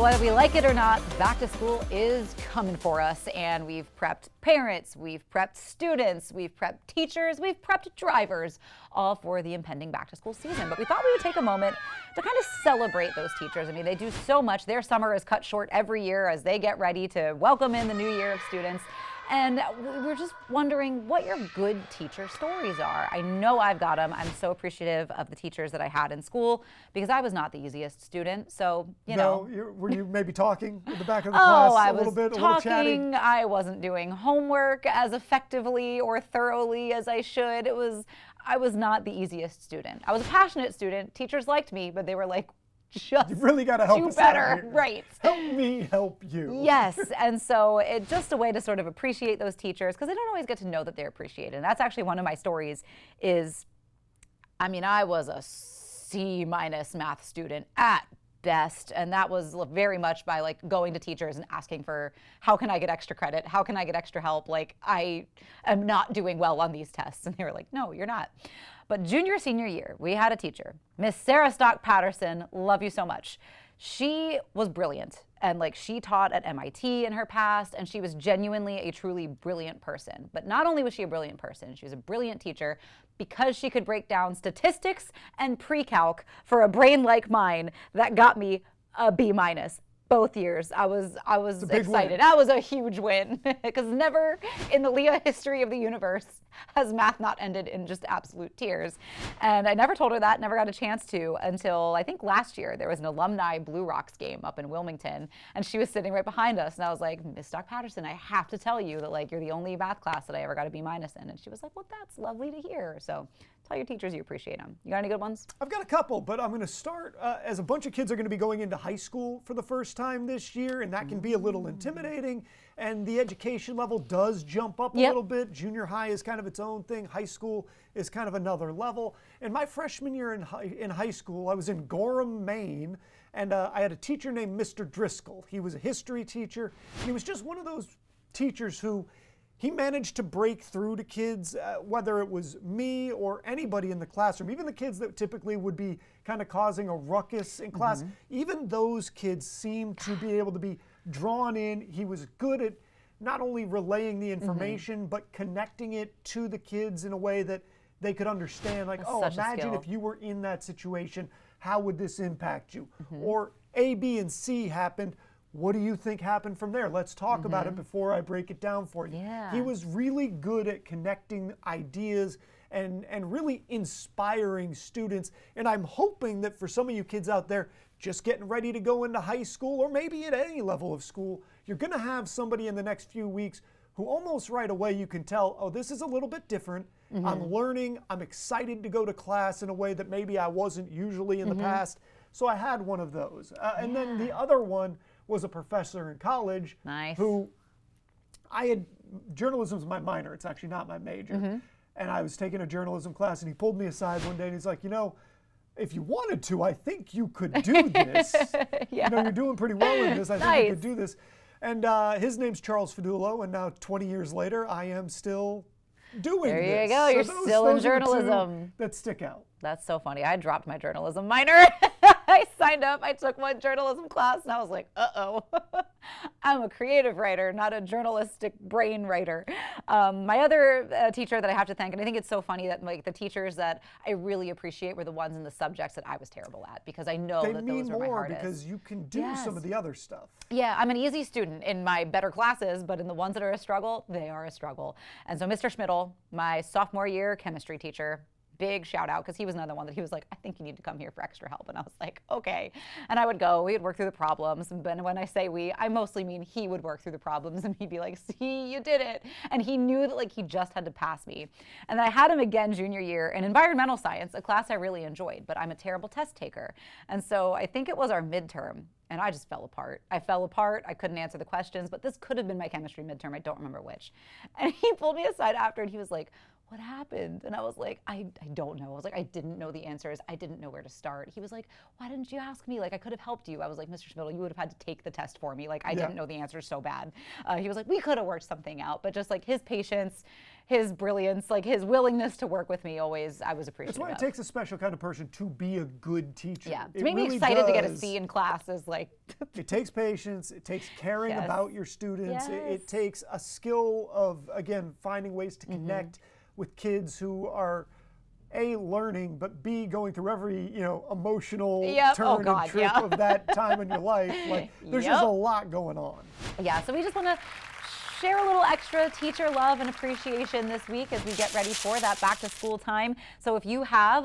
Whether we like it or not, back to school is coming for us, and we've prepped parents, we've prepped students, we've prepped teachers, we've prepped drivers, all for the impending back to school season. But we thought we would take a moment to kind of celebrate those teachers. I mean, they do so much. Their summer is cut short every year as they get ready to welcome in the new year of students. And we're just wondering what your good teacher stories are. I know I've got them. I'm so appreciative of the teachers that I had in school because I was not the easiest student. So, you know. Were you maybe talking in the back of the class a little bit, a little chatty? I wasn't doing homework as effectively or thoroughly as I should. I was not the easiest student. I was a passionate student. Teachers liked me, but they were like, you really got to help us better, out here. Right? Help me help you. Yes, and so it's just a way to sort of appreciate those teachers because they don't always get to know that they're appreciated. And that's actually one of my stories. I was a C- math student at best, and that was very much by like going to teachers and asking for how can I get extra credit, how can I get extra help, like I am not doing well on these tests. And they were like, no, you're not. But senior year, we had a teacher, Miss Sarah Stock Patterson, love you so much. She was brilliant, and like she taught at MIT in her past, and she was genuinely a truly brilliant person. But not only was she a brilliant person, she was a brilliant teacher because she could break down statistics and pre-calc for a brain like mine that got me a B-. Both years. I was excited. That was a huge win because never in the Leah history of the universe has math not ended in just absolute tears. And I never told her that, never got a chance to until I think last year there was an alumni Blue Rocks game up in Wilmington and she was sitting right behind us and I was like, Miss Stock Patterson, I have to tell you that like you're the only math class that I ever got a B- in. And she was like, well, that's lovely to hear. So tell your teachers you appreciate them. You got any good ones? I've got a couple, but I'm going to start as a bunch of kids are going to be going into high school for the first time this year, and that can be a little intimidating, and the education level does jump up a little bit. Junior high is kind of its own thing. High school is kind of another level. And my freshman year in high school, I was in Gorham, Maine, and I had a teacher named Mr. Driscoll. He was a history teacher, and he was just one of those teachers who he managed to break through to kids, whether it was me or anybody in the classroom, even the kids that typically would be kind of causing a ruckus in class. Even those kids seemed to be able to be drawn in. He was good at not only relaying the information, but connecting it to the kids in a way that they could understand. Like, That's imagine if you were in that situation, how would this impact you? Or A, B, and C happened. What do you think happened from there? Let's talk about it before I break it down for you. Yeah. He was really good at connecting ideas and really inspiring students. And I'm hoping that for some of you kids out there just getting ready to go into high school or maybe at any level of school, you're going to have somebody in the next few weeks who almost right away you can tell, oh, this is a little bit different. I'm learning. I'm excited to go to class in a way that maybe I wasn't usually in the past. So I had one of those. And then the other one was a professor in college who I had, journalism's my minor, it's actually not my major. And I was taking a journalism class and he pulled me aside one day and he's like, you know, if you wanted to, I think you could do this. You know, you're doing pretty well in this, I think you could do this. And his name's Charles Fidulo, and now 20 years later, I am still doing this. There you go, you're still in journalism. That stick out. That's so funny. I dropped my journalism minor. I signed up, I took one journalism class, and I was like, uh-oh. I'm a creative writer, not a journalistic brain writer. My other teacher that I have to thank, and I think it's so funny that like the teachers that I really appreciate were the ones in the subjects that I was terrible at because I know that those were my hardest. Because you can do some of the other stuff. Yeah, I'm an easy student in my better classes, but in the ones that are a struggle, they are a struggle. And so Mr. Schmidl, my sophomore year chemistry teacher, big shout out because he was another one that he was like, I think you need to come here for extra help. And I was like, okay. And I would go, we would work through the problems. But when I say we, I mostly mean he would work through the problems and he'd be like, see, you did it. And he knew that like he just had to pass me. And then I had him again junior year in environmental science, a class I really enjoyed, but I'm a terrible test taker. And so I think it was our midterm. And I just fell apart. I couldn't answer the questions, but this could have been my chemistry midterm. I don't remember which. And he pulled me aside after and he was like, what happened? And I was like, I don't know. I was like, I didn't know the answers. I didn't know where to start. He was like, why didn't you ask me? Like, I could have helped you. I was like, Mr. Schmidl, you would have had to take the test for me. Like, I didn't know the answers so bad. He was like, we could have worked something out. But just like his patience, his brilliance, like his willingness to work with me always, I was appreciative That's why it of. takes a special kind of person to be a good teacher. Yeah, It to make me really excited to get a does. C in class is like, It takes patience, it takes caring Yes. about your students, Yes. it takes a skill of, again, finding ways to connect with kids who are A, learning, but B, going through every, emotional Yep. turn Oh, God, and trip yeah. of that time in your life. Like, there's just Yep. a lot going on. yeah, so we just want to share a little extra teacher love and appreciation this week as we get ready for that back to school time. So if you have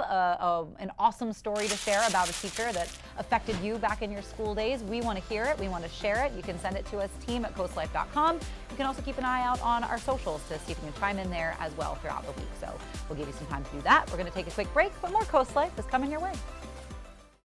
an awesome story to share about a teacher that affected you back in your school days, we want to hear it. We want to share it. You can send it to us, team@coastlife.com. You can also keep an eye out on our socials to see if you can chime in there as well throughout the week. So we'll give you some time to do that. We're going to take a quick break, but more Coast Life is coming your way.